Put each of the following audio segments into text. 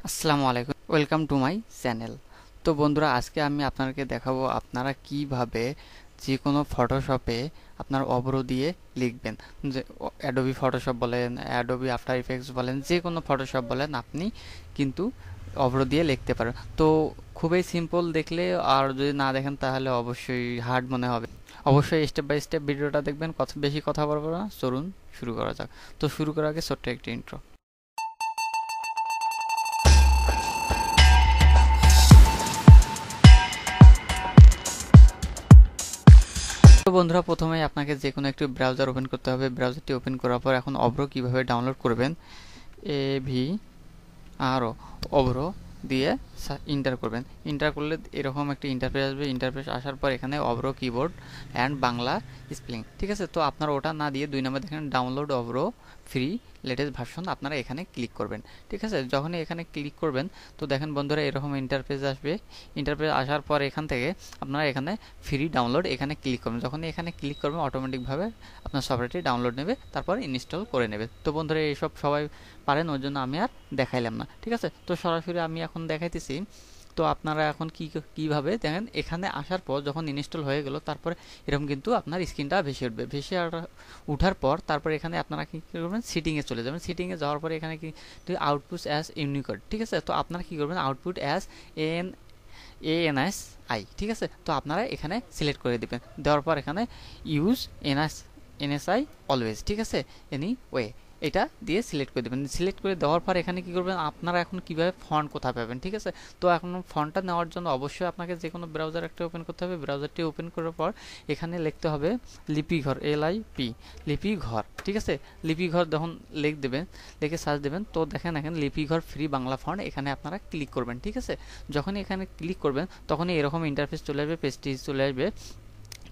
আসসালামু আলাইকুম, welcome to my channel. তো বন্ধুরা, আজকে আমি আপনাদেরকে দেখাবো আপনারা কিভাবে যে কোনো ফটোশপে আপনার অভ্র দিয়ে লিখবেন। যে অ্যাডোবি ফটোশপ বলেন, অ্যাডোবি আফটার ইফেক্টস বলেন, যে কোনো ফটোশপ বলেন, আপনি কিন্তু অভ্র দিয়ে লিখতে পারেন। তো খুবই সিম্পল দেখলে, আর যদি না দেখেন তাহলে অবশ্যই হার্ড মনে হবে। অবশ্যই স্টেপ বাই স্টেপ ভিডিওটা দেখবেন, বেশি কথা বলবো না, চলুন শুরু করা যাক। তো শুরু করার আগে ছোট্ট একটি ইন্ট্রো। তো বন্ধুরা, প্রথমে আপনাকে যে কোনো একটি ব্রাউজার ওপেন করতে হবে। ব্রাউজারটি ওপেন করার পর এখন অভ্র কিভাবে ডাউনলোড করবেন, AVRO অভ্র দিয়ে ইন্টার করবেন। ইন্টার করলে এরকম একটা ইন্টারফেস আসবে। ইন্টারফেস আসার পর এখানে অভ্র কিবোর্ড অ্যান্ড বাংলা স্পেলিং, ঠিক আছে। তো আপনারা ওটা না দিয়ে 2 নম্বর দেখেন ডাউনলোড অভ্র ফ্রি লেটেস্ট ভার্সন, আপনারা এখানে ক্লিক করবেন, ঠিক আছে। যখনই এখানে ক্লিক করবেন তো দেখেন বন্ধুরা এরকম ইন্টারফেস আসবে। ইন্টারফেস আসার পর এখান থেকে আপনারা এখানে ফ্রি ডাউনলোড এখানে ক্লিক করবেন। যখনই এখানে ক্লিক করবেন অটোমেটিকভাবে আপনার সফটওয়্যারটি ডাউনলোড নেবে, তারপর ইনস্টল করে নেবে। তো বন্ধুরা, এইসব সবাই পারেন, ওই জন্য আমি আর দেখাইলাম না, ঠিক আছে। তো সরাসরি আমি এখন দেখাইতেছি। তো আপনারা এখন কিভাবে দেখেন, এখানে আসার পর যখন ইনস্টল হয়ে গেল তারপরে এরকম কিন্তু আপনার স্ক্রিনটা ভেসে উঠবে। উঠার পর তারপর এখানে আপনারা কি করবেন, সিটিংয়ে চলে যাবেন। সিটিংয়ে যাওয়ার পরে এখানে কি আউটপুট অ্যাজ ইউনিকোড, ঠিক আছে। তো আপনারা কি করবেন, আউটপুট অ্যাজ ANSI, ঠিক আছে। তো আপনারা এখানে সিলেক্ট করে দিবেন। দেওয়ার পর এখানে ইউজ NSI অলওয়েজ, ঠিক আছে, এনি ওয়ে, এটা দিয়ে সিলেক্ট করে দেবেন। সিলেক্ট করে দেওয়ার পর এখানে কি করবেন, আপনারা এখন কিভাবে ফন্ট কোথায় পাবেন, ঠিক আছে। তো এখন ফন্টটা নেওয়ার জন্য অবশ্যই আপনাকে যে কোনো ব্রাউজার একটা ওপেন করতে হবে। ব্রাউজারটি ওপেন করার পর এখানে লিখতে হবে লিপিঘর, LIP, লিপিঘর, ঠিক আছে। লিপিঘর যখন দেবেন, লিখে সার্চ দেবেন, তো দেখেন এখানে লিপিঘর ফ্রি বাংলা ফন্ট, এখানে আপনারা ক্লিক করবেন, ঠিক আছে। যখনই এখানে ক্লিক করবেন তখনই এরকম ইন্টারফেস চলে আসবে, পেজটি চলে আসবে।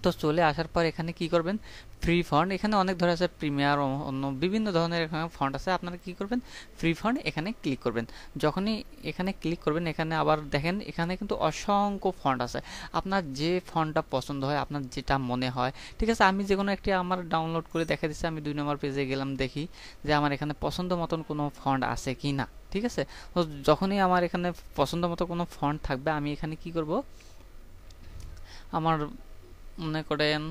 তো চলে আসার পর এখানে কি করবেন, ফ্রি ফন্ট, এখানে অনেক ধরনের আছে, প্রিমিয়ার, অন্য বিভিন্ন ধরনের এখানে ফন্ট আছে। আপনারা কি করবেন, ফ্রি ফন্ট এখানে ক্লিক করবেন। যখনই এখানে ক্লিক করবেন এখানে আবার দেখেন এখানে কিন্তু অসংখ্য ফন্ট আছে। আপনার যে ফন্টটা পছন্দ হয়, আপনার যেটা মনে হয়, ঠিক আছে। আমি যে কোনো একটি আমার ডাউনলোড করে দেখা দিচ্ছি। আমি 2 নম্বর পেজে গেলাম, দেখি যে আমার এখানে পছন্দ মতন কোনো ফন্ট আছে কি না, ঠিক আছে। তো যখনই আমার এখানে পছন্দ মতো কোনো ফন্ট থাকবে, আমি এখানে কি করব, আমার মনে করেন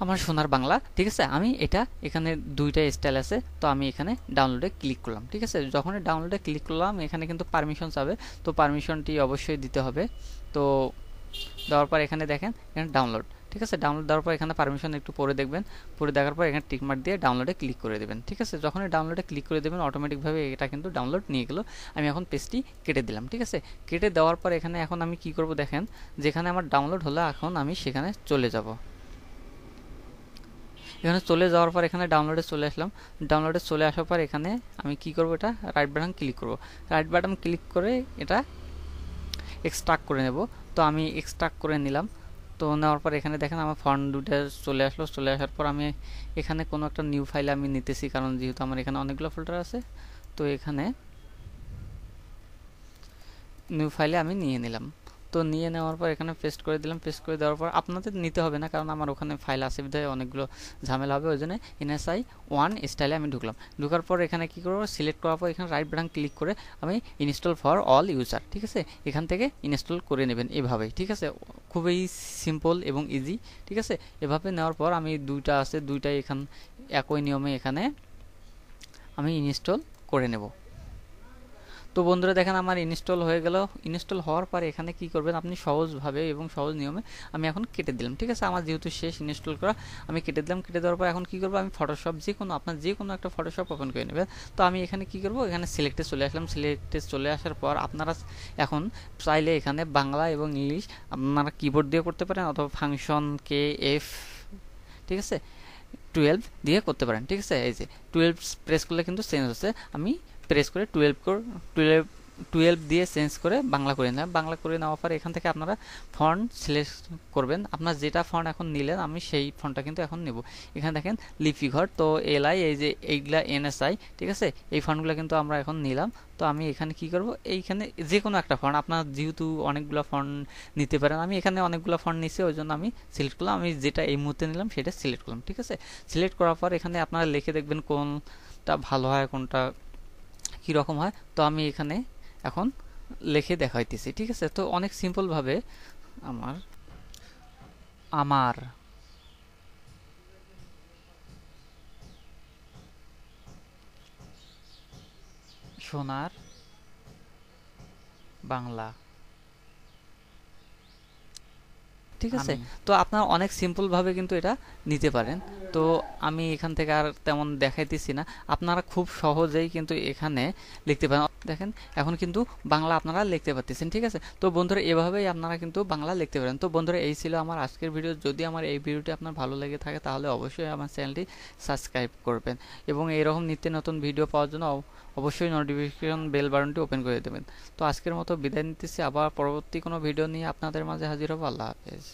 আমার সোনার বাংলা, ঠিক আছে, আমি এটা এখানে 2টা স্টাইল আছে, তো আমি এখানে ডাউনলোডে ক্লিক করলাম, ঠিক আছে। যখন ডাউনলোডে ক্লিক করলাম এখানে কিন্তু পারমিশন চাবে, তো পারমিশনটি অবশ্যই দিতে হবে। তো দেওয়ার পর এখানে দেখেন এখানে ডাউনলোড, ঠিক আছে। ডাউনলোড দেওয়ার পর এখানে পারমিশন একটু পরে দেখবেন, পরে দেখার পর এখানে টিকমার্ক দিয়ে ডাউনলোডে ক্লিক করে দেবেন, ঠিক আছে। যখনই ডাউনলোডে ক্লিক করে দেবেন অটোমেটিকভাবে এটা কিন্তু ডাউনলোড নিয়ে গেল। আমি এখন পেজটি কেটে দিলাম, ঠিক আছে। কেটে দেওয়ার পর এখানে এখন আমি কি করব দেখেন, যেখানে আমার ডাউনলোড হলো এখন আমি সেখানে চলে যাব। এখানে চলে যাওয়ার পর এখানে ডাউনলোডে চলে আসলাম। ডাউনলোডে চলে আসার পর এখানে আমি কি করব, এটা রাইট বাটন ক্লিক করব। রাইট বাটন ক্লিক করে এটা এক্সট্রাক্ট করে নেব। তো আমি এক্সট্রাক্ট করে নিলাম। তো নেওয়ার পর এখানে দেখেন আমার ফন্ট দুটো চলে আসলো। চলে আসার পর আমি এখানে কোনো একটা নিউ ফাইল আমি নিতেছি, কারণ যেহেতু আমার এখানে অনেকগুলো ফোল্ডার আছে। তো এখানে নিউ ফাইলে আমি নিয়ে নিলাম। তো নিয়ে নেওয়ার পর এখানে পেস্ট করে দিলাম। পেস্ট করে দেওয়ার পর আপনাদের নিতে হবে না, কারণ আমার ওখানে ফাইল আছে বিধায় অনেকগুলো ঝামেলা হবে, ওই জন্য NSI 1 স্টাইলে আমি ঢুকলাম। ঢুকার পর এখানে কি করবো, সিলেক্ট করার পর এখানে রাইট বাটন ক্লিক করে আমি ইনস্টল ফর অল ইউজার, ঠিক আছে, এখান থেকে ইনস্টল করে নেবেন এভাবেই, ঠিক আছে। খুবই সিম্পল এবং ইজি, ঠিক আছে। এভাবে নেওয়ার পর আমি 2টা আছে, 2টাই একই নিয়মে এখানে আমি ইনস্টল করে নেব। তো বন্ধুরা দেখেন আমার ইনস্টল হয়ে গেল। ইনস্টল হওয়ার পরে এখানে কি করবেন, আপনি সহজভাবে এবং সহজ নিয়মে আমি এখন কেটে দিলাম, ঠিক আছে। আমার যেহেতু শেষ ইনস্টল করা, আমি কেটে দিলাম। কেটে দেওয়ার পর এখন কি করবো, আমি ফটোশপ আপনার যে কোনো একটা ফটোশপ ওপেন করে নেবেন। তো আমি এখানে কি করবো, এখানে সিলেক্টে চলে আসলাম। সিলেক্টে চলে আসার পর আপনারা এখন চাইলে এখানে বাংলা এবং ইংলিশ আপনারা কিবোর্ড দিয়ে করতে পারেন, অথবা ফাংশন KF, ঠিক আছে, 12 দিয়ে করতে পারেন, ঠিক আছে। এই যে 12 প্রেস করলে কিন্তু চেঞ্জ হচ্ছে। আমি প্রেস করে 12 দিয়ে চেঞ্জ করে বাংলা করে নিলাম। বাংলা করে নেওয়ার পর এখান থেকে আপনারা ফন্ট সিলেক্ট করবেন। আপনার যেটা ফন্ট এখন নিলেন, আমি সেই ফন্টটা কিন্তু এখন নেব। এখানে দেখেন লিপিঘর, তো LI, এই যে এইগুলা NSI, ঠিক আছে, এই ফন্টগুলো কিন্তু আমরা এখন নিলাম। তো আমি এখানে কি করব, এইখানে যে কোনো একটা ফন্ট, আপনার যেহেতু অনেকগুলো ফন্ট নিতে পারেন, আমি এখানে অনেকগুলো ফন্ট নিছি, ওই জন্য আমি সিলেক্ট করলাম। আমি যেটা এই মুহূর্তে নিলাম সেটা সিলেক্ট করলাম, ঠিক আছে। সিলেক্ট করার পর এখানে আপনারা লিখে দেখবেন কোনটা ভালো হয়, কোনটা কীরকম হয়। তো আমি এখানে এখন লিখে দেখাইতেছি, ঠিক আছে। তো অনেক সিম্পলভাবে আমার আমার সোনার বাংলা, ঠিক আছে। তো আপনারা অনেক সিম্পল ভাবে কিন্তু এটা নিতে পারেন। তো আমি এখান থেকে আর তেমন দেখাইতেছি না, আপনারা খুব সহজেই কিন্তু এখানে লিখতে পারেন। দেখেন এখন কিন্তু বাংলা আপনারা লিখতে পারতেছেন, ঠিক আছে। তো বন্ধুরা এভাবেই আপনারা কিন্তু বাংলা লিখতে পারেন। তো বন্ধুরা এই ছিল আমার আজকের ভিডিও। যদি আমার এই ভিডিওটি আপনার ভালো লেগে থাকে তাহলে অবশ্যই আমার চ্যানেলটি সাবস্ক্রাইব করবেন এবং এরকম নিত্য নতুন ভিডিও পাওয়ার জন্য অবশ্যই নোটিফিকেশন বেল বাটনটি ওপেন করে দেবেন। তো আজকের মতো বিদায় নিতেছি, আবার পরবর্তী কোনো ভিডিও নিয়ে আপনাদের মাঝে হাজির হবো। আল্লাহ হাফেজ।